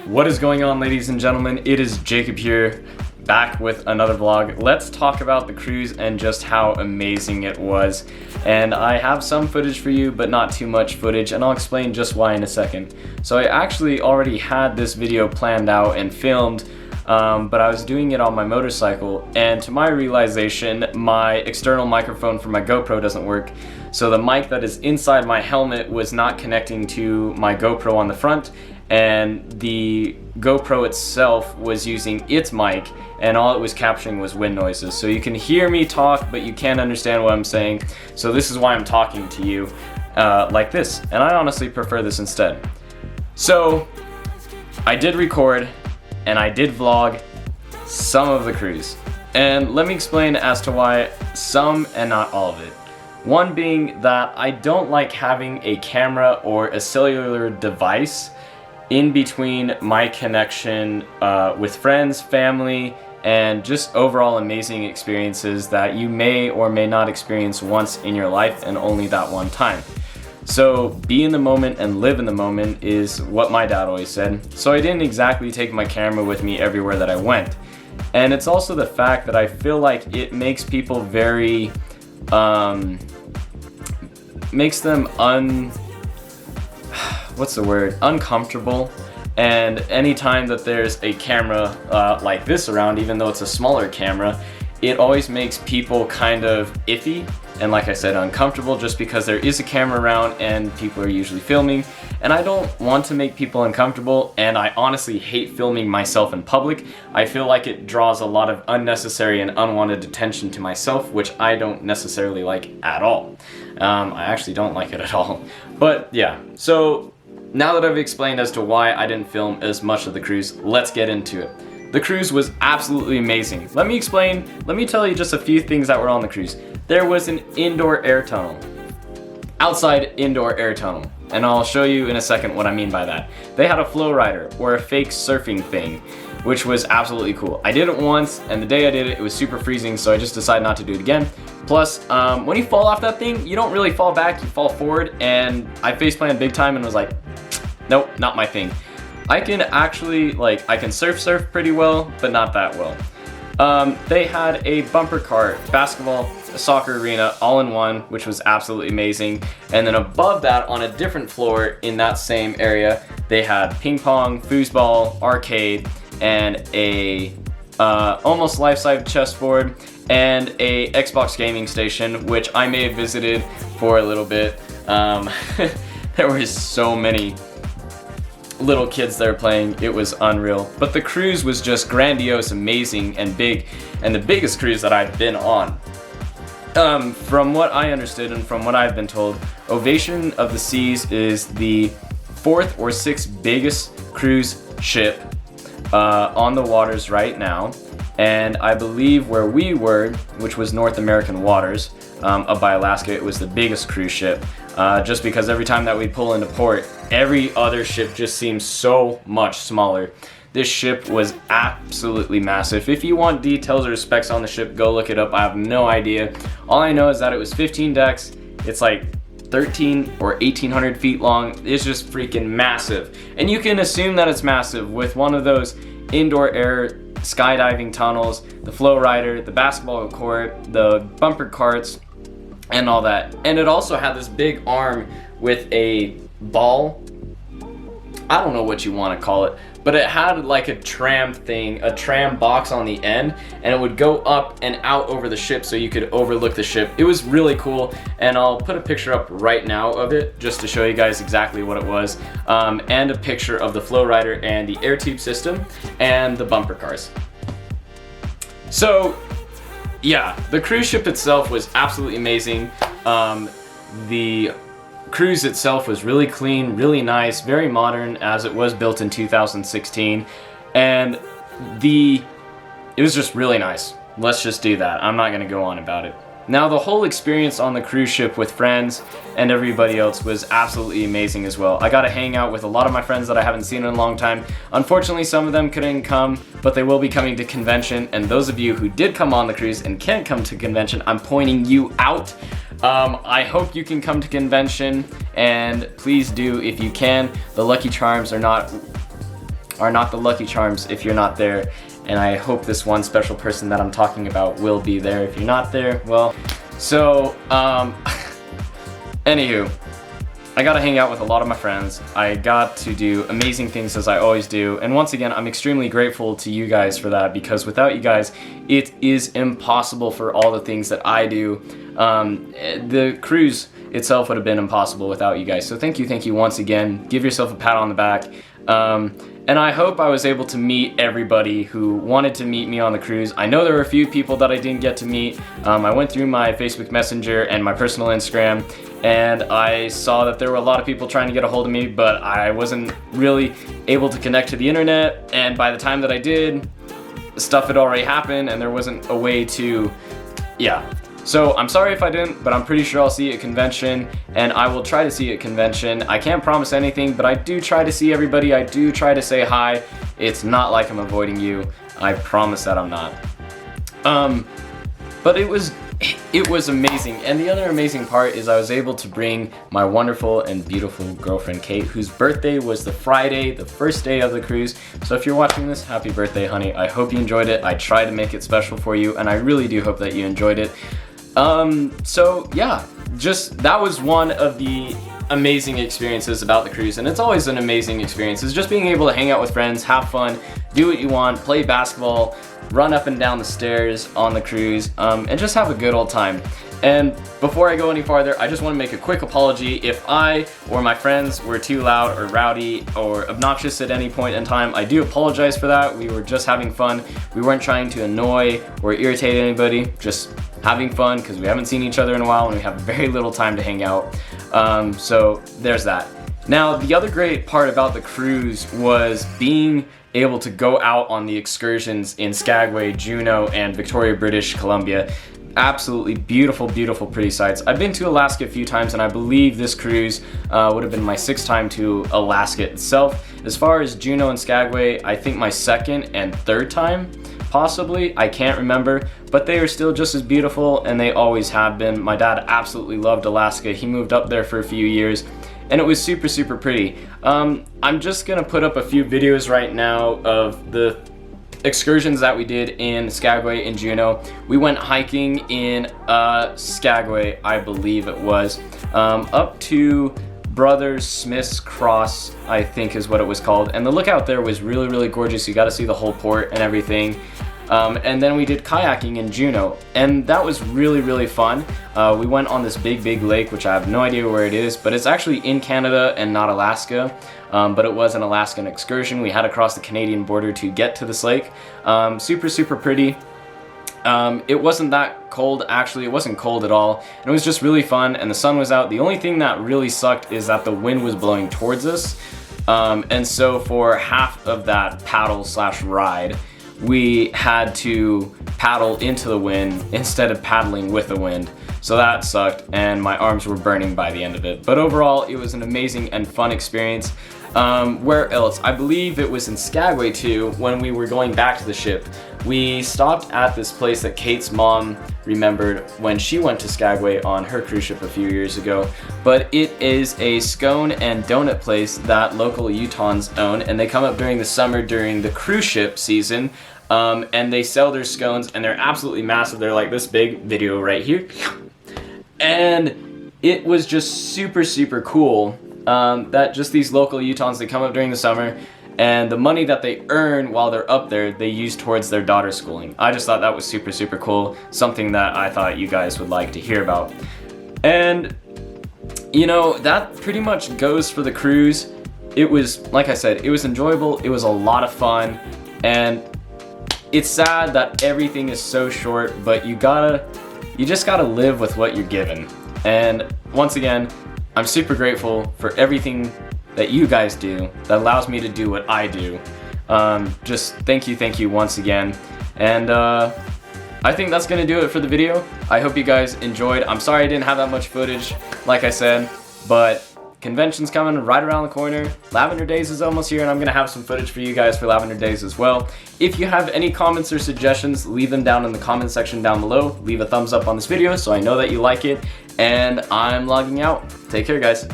What is going on, ladies and gentlemen? It is Jacob here, back with another vlog. Let's talk about the cruise and just how amazing it was. And I have some footage for you, but not too much footage, and I'll explain just why in a second. So I actually already had this video planned out and filmed, but I was doing it on my motorcycle, and to my realization, my external microphone for my GoPro doesn't work. So the mic that is inside my helmet was not connecting to my GoPro on the front, and the GoPro itself was using its mic, and all it was capturing was wind noises. So you can hear me talk, but you can't understand what I'm saying. So this is why I'm talking to you like this, and I honestly prefer this instead. So I did record and I did vlog some of the cruise, and let me explain as to why some and not all of it. One being that I don't like having a camera or a cellular device in between my connection with friends, family, and just overall amazing experiences that you may or may not experience once in your life and only that one time. So be in the moment and live in the moment is what my dad always said. So I didn't exactly take my camera with me everywhere that I went. And it's also the fact that I feel like it makes people very, makes them uncomfortable. And anytime that there's a camera like this around, even though it's a smaller camera, it always makes people kind of iffy and, like I said, uncomfortable, just because there is a camera around and people are usually filming. And I don't want to make people uncomfortable, and I honestly hate filming myself in public. I feel like it draws a lot of unnecessary and unwanted attention to myself, which I don't necessarily like at all. I actually don't like it at all. But yeah, so now that I've explained as to why I didn't film as much of the cruise, let's get into it. The cruise was absolutely amazing. Let me tell you just a few things that were on the cruise. There was an indoor air tunnel. Outside indoor air tunnel. And I'll show you in a second what I mean by that. They had a flow rider, or a fake surfing thing, which was absolutely cool. I did it once, and the day I did it, it was super freezing, so I just decided not to do it again. Plus, when you fall off that thing, you don't really fall back, you fall forward, and I faceplanted big time and was like, nope, not my thing. I can actually, I can surf pretty well, but not that well. They had a bumper cart, basketball, a soccer arena, all in one, which was absolutely amazing. And then above that, on a different floor in that same area, they had ping pong, foosball, arcade, and a almost life-size chessboard, and a Xbox gaming station, which I may have visited for a little bit. There were so many little kids there playing, it was unreal. But the cruise was just grandiose, amazing, and big, and the biggest cruise that I've been on. From what I understood and from what I've been told, Ovation of the Seas is the 4th or 6th biggest cruise ship on the waters right now. And I believe where we were, which was North American waters, up by Alaska, it was the biggest cruise ship. Just because every time that we pull into port, every other ship just seems so much smaller. This ship was absolutely massive. If you want details or specs on the ship, go look it up. I have no idea. All I know is that it was 15 decks. It's like 13 or 1,800 feet long. It's just freaking massive. And you can assume that it's massive with one of those indoor air skydiving tunnels, the flow rider, the basketball court, the bumper carts, and all that. And it also had this big arm with a ball. I don't know what you want to call it, but it had like a tram thing, a tram box on the end, and it would go up and out over the ship so you could overlook the ship. It was really cool, and I'll put a picture up right now of it just to show you guys exactly what it was, and a picture of the flow rider and the air tube system and the bumper cars. So yeah, the cruise ship itself was absolutely amazing. The cruise itself was really clean, really nice, very modern, as it was built in 2016, and it was just really nice. Let's just do that. I'm not gonna go on about it. Now, the whole experience on the cruise ship with friends and everybody else was absolutely amazing as well. I got to hang out with a lot of my friends that I haven't seen in a long time. Unfortunately, some of them couldn't come, but they will be coming to convention. And those of you who did come on the cruise and can't come to convention, I'm pointing you out. I hope you can come to convention, and please do if you can. The Lucky Charms are not are not the Lucky Charms if you're not there. And I hope this one special person that I'm talking about will be there if you're not there. Well, so, anywho, I got to hang out with a lot of my friends. I got to do amazing things as I always do. And once again, I'm extremely grateful to you guys for that, because without you guys, it is impossible for all the things that I do. The cruise itself would have been impossible without you guys. So thank you once again. Give yourself a pat on the back. And I hope I was able to meet everybody who wanted to meet me on the cruise. I know there were a few people that I didn't get to meet. I went through my Facebook Messenger and my personal Instagram, and I saw that there were a lot of people trying to get a hold of me, but I wasn't really able to connect to the internet, and by the time that I did, stuff had already happened and there wasn't a way to, yeah. So I'm sorry if I didn't, but I'm pretty sure I'll see you at convention, and I will try to see you at convention. I can't promise anything, but I do try to see everybody. I do try to say hi. It's not like I'm avoiding you. I promise that I'm not. But it was amazing, and the other amazing part is I was able to bring my wonderful and beautiful girlfriend Kate, whose birthday was the Friday, the first day of the cruise. So if you're watching this, happy birthday, honey. I hope you enjoyed it. I tried to make it special for you, and I really do hope that you enjoyed it. So yeah, just that was one of the amazing experiences about the cruise, and it's always an amazing experience. It's just being able to hang out with friends, have fun, do what you want, play basketball, run up and down the stairs on the cruise, and just have a good old time. And before I go any farther, I just want to make a quick apology if I or my friends were too loud or rowdy or obnoxious at any point in time. I do apologize for that. We were just having fun. We weren't trying to annoy or irritate anybody, just having fun, because we haven't seen each other in a while and we have very little time to hang out. So there's that. Now, the other great part about the cruise was being able to go out on the excursions in Skagway, Juneau, and Victoria, British Columbia. Absolutely beautiful, beautiful, pretty sights. I've been to Alaska a few times, and I believe this cruise would have been my 6th time to Alaska itself. As far as Juneau and Skagway, I think my 2nd and 3rd time, possibly. I can't remember, but they are still just as beautiful, and they always have been. My dad absolutely loved Alaska. He moved up there for a few years, and it was super, super pretty. I'm just gonna put up a few videos right now of the excursions that we did in Skagway and Juneau. We went hiking in Skagway, I believe it was, up to Brothers Smith's Cross, I think is what it was called. And the lookout there was really, really gorgeous. You got to see the whole port and everything. And then we did kayaking in Juneau, and that was really, really fun. We went on this big, big lake, which I have no idea where it is, but it's actually in Canada and not Alaska. But it was an Alaskan excursion. We had to cross the Canadian border to get to this lake. Super, super pretty. It wasn't that cold, actually. It wasn't cold at all. And it was just really fun, and the sun was out. The only thing that really sucked is that the wind was blowing towards us. And so for half of that paddle/ride, we had to paddle into the wind instead of paddling with the wind. So that sucked, and my arms were burning by the end of it. But overall, it was an amazing and fun experience. Where else? I believe it was in Skagway too, when we were going back to the ship. We stopped at this place that Kate's mom remembered when she went to Skagway on her cruise ship a few years ago. But it is a scone and donut place that local Utahns own, and they come up during the summer during the cruise ship season. And they sell their scones, and they're absolutely massive. They're like this big. Video right here. And it was just super, super cool that just these local Utahns, they come up during the summer, and the money that they earn while they're up there, they use towards their daughter's schooling. I just thought that was super, super cool. Something that I thought you guys would like to hear about. And, you know, that pretty much goes for the cruise. It was, like I said, it was enjoyable. It was a lot of fun. And it's sad that everything is so short, but you just gotta live with what you're given. And once again, I'm super grateful for everything that you guys do that allows me to do what I do. Just thank you once again. And I think that's gonna do it for the video. I hope you guys enjoyed. I'm sorry I didn't have that much footage, like I said, but convention's coming right around the corner. Lavender Days is almost here, and I'm gonna have some footage for you guys for Lavender Days as well. If you have any comments or suggestions, leave them down in the comment section down below. Leave a thumbs up on this video so I know that you like it. And I'm logging out. Take care, guys.